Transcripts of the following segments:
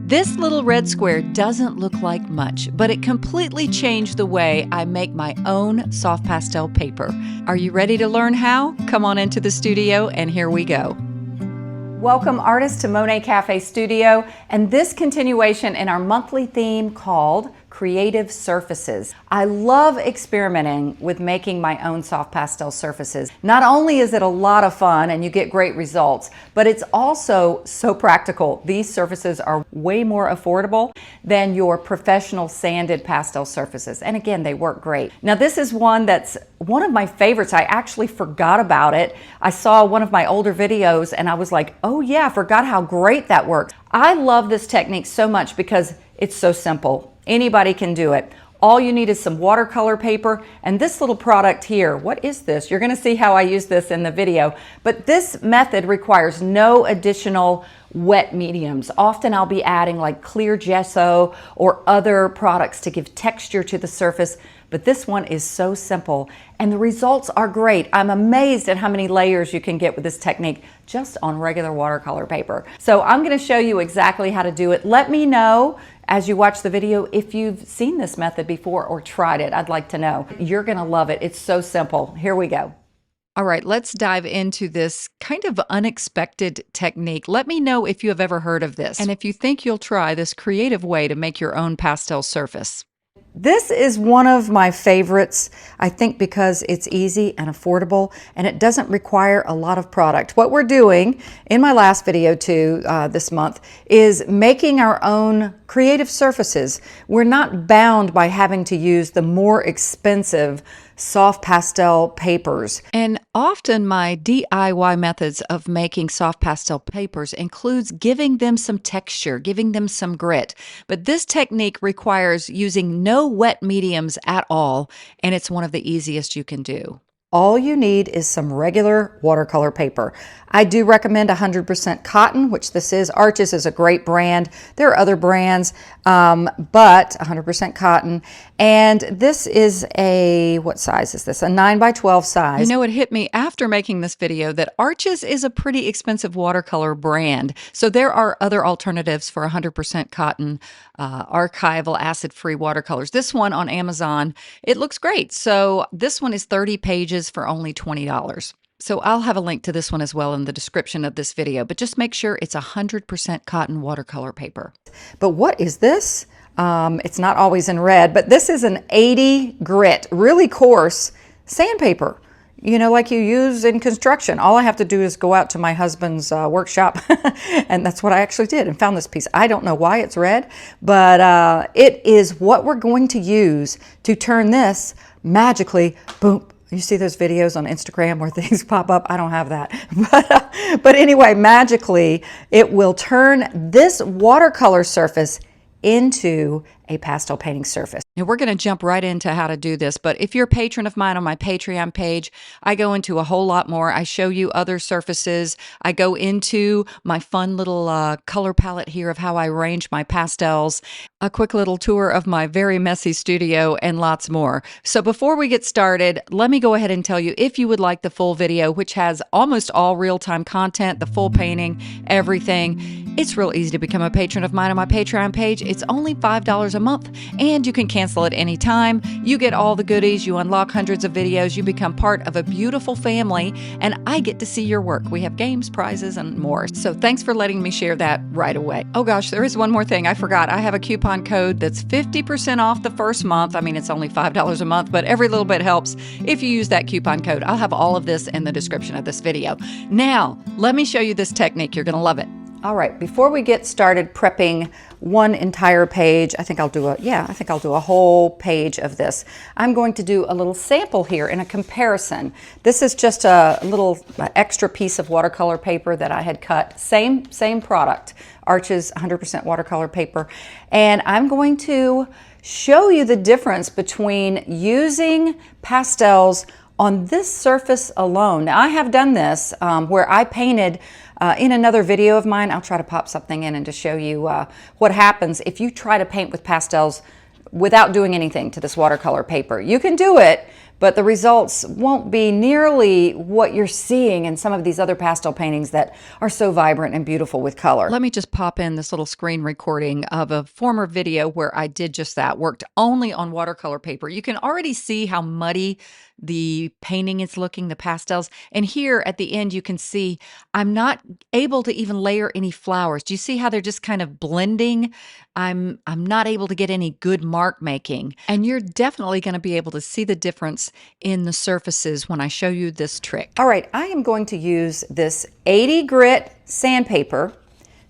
This little red square doesn't look like much, but it completely changed the way I make my own soft pastel paper. Are you ready to learn how? Come on into the studio and here we go. Welcome artists to Monet Cafe Studio and this continuation in our monthly theme called Creative Surfaces. I love experimenting with making my own soft pastel surfaces. Not only is it a lot of fun and you get great results, but it's also so practical. These surfaces are way more affordable than your professional sanded pastel surfaces. And again, they work great. Now this is one that's one of my favorites. I actually forgot about it. I saw one of my older videos and I was like, oh yeah, I forgot how great that works. I love this technique so much because it's so simple. Anybody can do it. All you need is some watercolor paper and this little product here. What is this? You're going to see how I use this in the video. But this method requires no additional wet mediums. Often I'll be adding like clear gesso or other products to give texture to the surface. But this one is so simple and the results are great. I'm amazed at how many layers you can get with this technique just on regular watercolor paper. So I'm going to show you exactly how to do it. Let me know as you watch the video if you've seen this method before or tried it. I'd like to know. You're going to love it. It's so simple. Here we go. All right, let's dive into this kind of unexpected technique. Let me know if you have ever heard of this and if you think you'll try this creative way to make your own pastel surface. This is one of my favorites, I think because it's easy and affordable and it doesn't require a lot of product. What we're doing in my last video too this month is making our own creative surfaces. We're not bound by having to use the more expensive soft pastel papers. And often my DIY methods of making soft pastel papers includes giving them some texture, giving them some grit. But this technique requires using no wet mediums at all, and it's one of the easiest you can do. All you need is some regular watercolor paper. I do recommend 100% cotton, which this is. Arches is a great brand. There are other brands, but 100% cotton. And this is a, what size is this? A 9x12 size. You know, it hit me after making this video that Arches is a pretty expensive watercolor brand. So there are other alternatives for 100% cotton, archival acid-free watercolors. This one on Amazon, it looks great. So this one is 30 pages for only $20. So I'll have a link to this one as well in the description of this video, but just make sure it's 100% cotton watercolor paper. But what is this? It's not always in red, but this is an 80 grit, really coarse sandpaper, you know, like you use in construction. All I have to do is go out to my husband's workshop, and that's what I actually did and found this piece. I don't know why it's red, but it is what we're going to use to turn this magically, boom. You see those videos on Instagram where things pop up? I don't have that. But anyway, magically, it will turn this watercolor surface into a pastel painting surface. And we're going to jump right into how to do this, but if you're a patron of mine on my Patreon page, I go into a whole lot more. I show you other surfaces. I go into my fun little color palette here of how I arrange my pastels, a quick little tour of my very messy studio, and lots more. So before we get started, let me go ahead and tell you if you would like the full video, which has almost all real-time content, the full painting, everything. It's real easy to become a patron of mine on my Patreon page. It's only $5 a month, and you can cancel at any time. You get all the goodies, you unlock hundreds of videos, you become part of a beautiful family, and I get to see your work. We have games, prizes, and more. So thanks for letting me share that right away. Oh gosh, there is one more thing I forgot. I have a coupon code that's 50% off the first month. I mean, it's only $5 a month, but every little bit helps if you use that coupon code. I'll have all of this in the description of this video. Now, let me show you this technique. You're gonna love it. All right, before we get started prepping one entire page, I think I'll do a whole page of this. I'm going to do a little sample here in a comparison. This is just a little extra piece of watercolor paper that I had cut. Same product, Arches 100% watercolor paper. And I'm going to show you the difference between using pastels on this surface alone. Now I have done this where I painted in another video of mine. I'll try to pop something in and to show you what happens if you try to paint with pastels without doing anything to this watercolor paper. You can do it, but the results won't be nearly what you're seeing in some of these other pastel paintings that are so vibrant and beautiful with color. Let me just pop in this little screen recording of a former video where I did just that, worked only on watercolor paper. You can already see how muddy the painting is looking, the pastels. And here at the end, you can see I'm not able to even layer any flowers. Do you see how they're just kind of blending? I'm not able to get any good mark making. And you're definitely going to be able to see the difference in the surfaces when I show you this trick. All right, I am going to use this 80 grit sandpaper.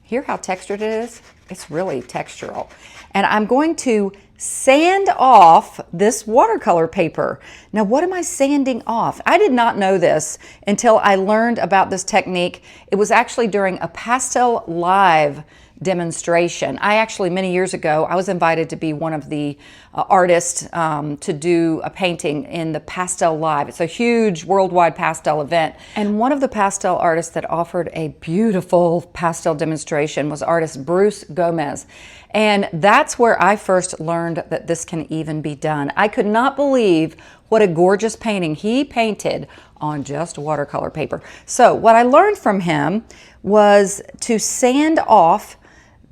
Hear how textured it is? It's really textural. And I'm going to sand off this watercolor paper. Now, what am I sanding off? I did not know this until I learned about this technique. It was actually during a Pastel Live demonstration. I actually, many years ago, I was invited to be one of the artists to do a painting in the Pastel Live. It's a huge worldwide pastel event. And one of the pastel artists that offered a beautiful pastel demonstration was artist Bruce Gomez. And that's where I first learned that this can even be done. I could not believe what a gorgeous painting he painted on just watercolor paper. So what I learned from him was to sand off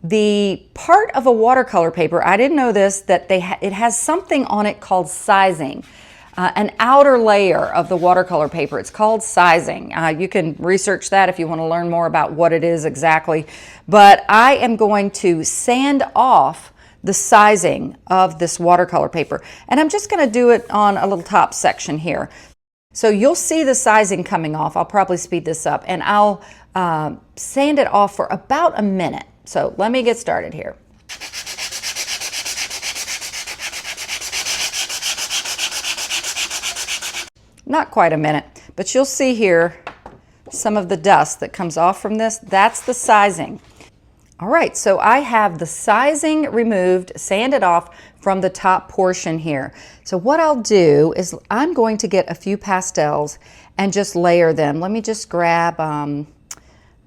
the part of a watercolor paper. I didn't know this, that it has something on it called sizing. An outer layer of the watercolor paper. It's called sizing. You can research that if you want to learn more about what it is exactly. But I am going to sand off the sizing of this watercolor paper. And I'm just going to do it on a little top section here. So you'll see the sizing coming off. I'll probably speed this up, and I'll sand it off for about a minute. So let me get started here. Not quite a minute, but you'll see here some of the dust that comes off from this. That's the sizing. All right, so I have the sizing removed, sanded off from the top portion here. So what I'll do is I'm going to get a few pastels and just layer them. Let me just grab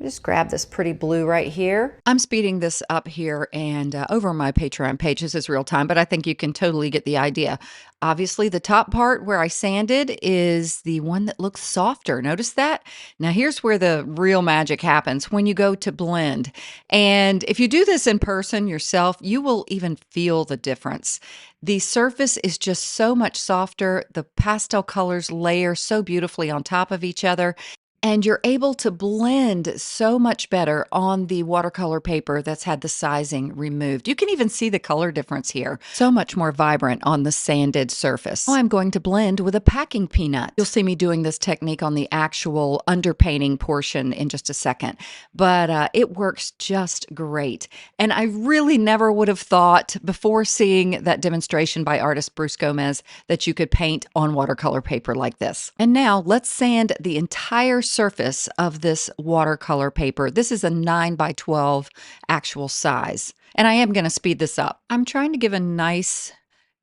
this pretty blue right here. I'm speeding this up here and over my Patreon page. This is real time, but I think you can totally get the idea. Obviously, the top part where I sanded is the one that looks softer. Notice that? Now, here's where the real magic happens when you go to blend. And if you do this in person yourself, you will even feel the difference. The surface is just so much softer. The pastel colors layer so beautifully on top of each other. And you're able to blend so much better on the watercolor paper that's had the sizing removed. You can even see the color difference here. So much more vibrant on the sanded surface. Now I'm going to blend with a packing peanut. You'll see me doing this technique on the actual underpainting portion in just a second, but it works just great. And I really never would have thought before seeing that demonstration by artist Bruce Gomez that you could paint on watercolor paper like this. And now let's sand the entire surface of this watercolor paper. This is a 9x12 actual size, and I am going to speed this up. I'm trying to give a nice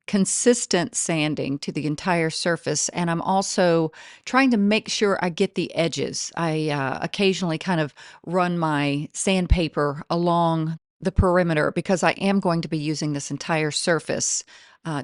consistent sanding to the entire surface, and I'm also trying to make sure I get the edges. I occasionally kind of run my sandpaper along the perimeter because I am going to be using this entire surface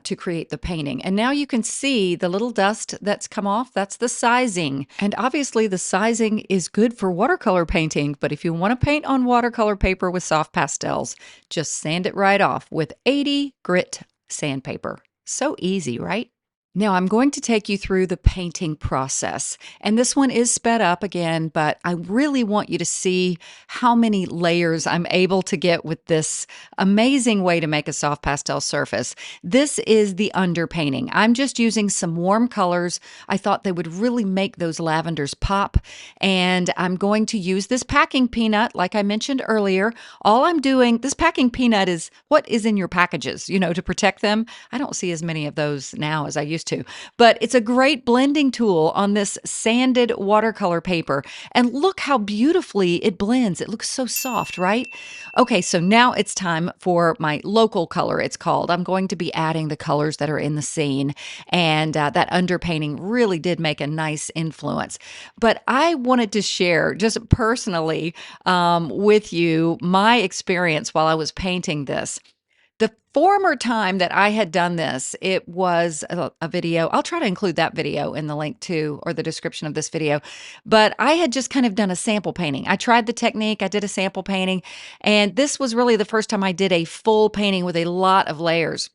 to create the painting. And now you can see the little dust that's come off. That's the sizing. And obviously the sizing is good for watercolor painting, but if you want to paint on watercolor paper with soft pastels, just sand it right off with 80 grit sandpaper. So easy, right? Now I'm going to take you through the painting process, and this one is sped up again, but I really want you to see how many layers I'm able to get with this amazing way to make a soft pastel surface. This is the underpainting. I'm just using some warm colors. I thought they would really make those lavenders pop, and I'm going to use this packing peanut like I mentioned earlier. All I'm doing, this packing peanut is what is in your packages, you know, to protect them. I don't see as many of those now as I used to, but it's a great blending tool on this sanded watercolor paper. And look how beautifully it blends. It looks so soft, right? Okay, so now it's time for my local color, it's called. I'm going to be adding the colors that are in the scene, and that underpainting really did make a nice influence. But I wanted to share just personally with you my experience while I was painting this. The former time that I had done this, it was a video. I'll try to include that video in the link too, or the description of this video. But I had just kind of done a sample painting. I tried the technique, I did a sample painting, and this was really the first time I did a full painting with a lot of layers.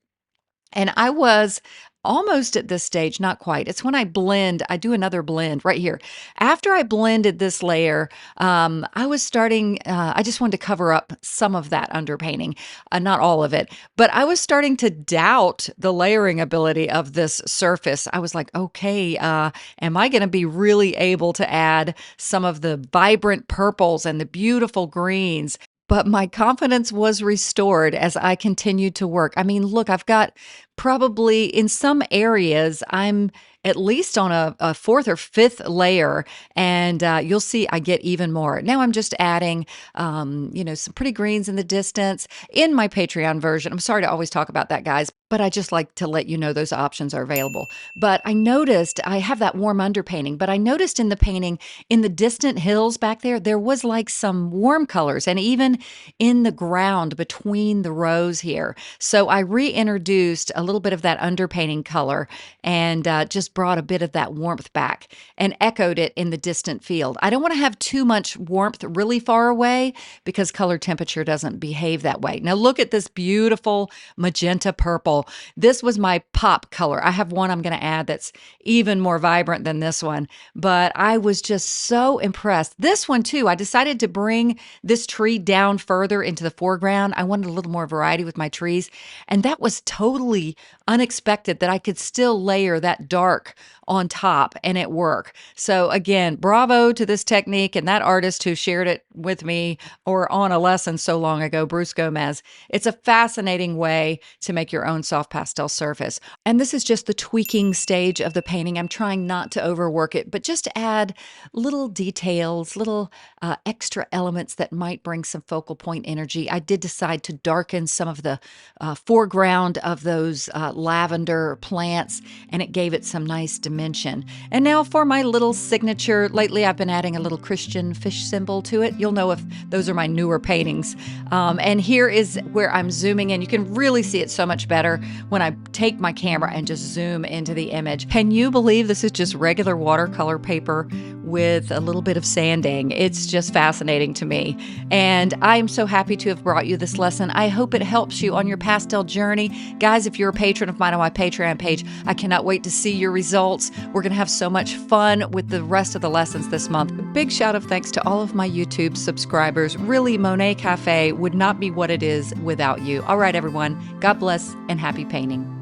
And I was almost at this stage, not quite. It's when I blend, I do another blend right here. After I blended this layer, I was starting, I just wanted to cover up some of that underpainting, not all of it, but I was starting to doubt the layering ability of this surface. I was like, okay, am I going to be really able to add some of the vibrant purples and the beautiful greens? But my confidence was restored as I continued to work. I mean, look, I've got probably in some areas, I'm at least on a fourth or fifth layer, and you'll see I get even more. Now I'm just adding, some pretty greens in the distance in my Patreon version. I'm sorry to always talk about that, guys, but I just like to let you know those options are available. But I noticed I have that warm underpainting, but I noticed in the painting in the distant hills back there, there was like some warm colors, and even in the ground between the rows here. So I reintroduced a little bit of that underpainting color and just brought a bit of that warmth back and echoed it in the distant field. I don't want to have too much warmth really far away because color temperature doesn't behave that way. Now look at this beautiful magenta purple. This was my pop color. I have one I'm going to add that's even more vibrant than this one, but I was just so impressed. This one too, I decided to bring this tree down further into the foreground. I wanted a little more variety with my trees, and that was totally unexpected that I could still layer that dark on top and it work. So again, bravo to this technique and that artist who shared it with me or on a lesson so long ago, Bruce Gomez. It's a fascinating way to make your own soft pastel surface. And this is just the tweaking stage of the painting. I'm trying not to overwork it, but just add little details, little extra elements that might bring some focal point energy. I did decide to darken some of the foreground of those lavender plants, and it gave it some nice dimension. And now for my little signature. Lately I've been adding a little Christian fish symbol to it. You'll know if those are my newer paintings. And here is where I'm zooming in. You can really see it so much better when I take my camera and just zoom into the image. Can you believe this is just regular watercolor paper with a little bit of sanding? It's just fascinating to me. And I'm so happy to have brought you this lesson. I hope it helps you on your pastel journey. Guys, if you're a patron of mine on my Patreon page, I cannot wait to see your results. We're going to have so much fun with the rest of the lessons this month. A big shout of thanks to all of my YouTube subscribers. Really, Monet Cafe would not be what it is without you. All right, everyone. God bless and happy painting.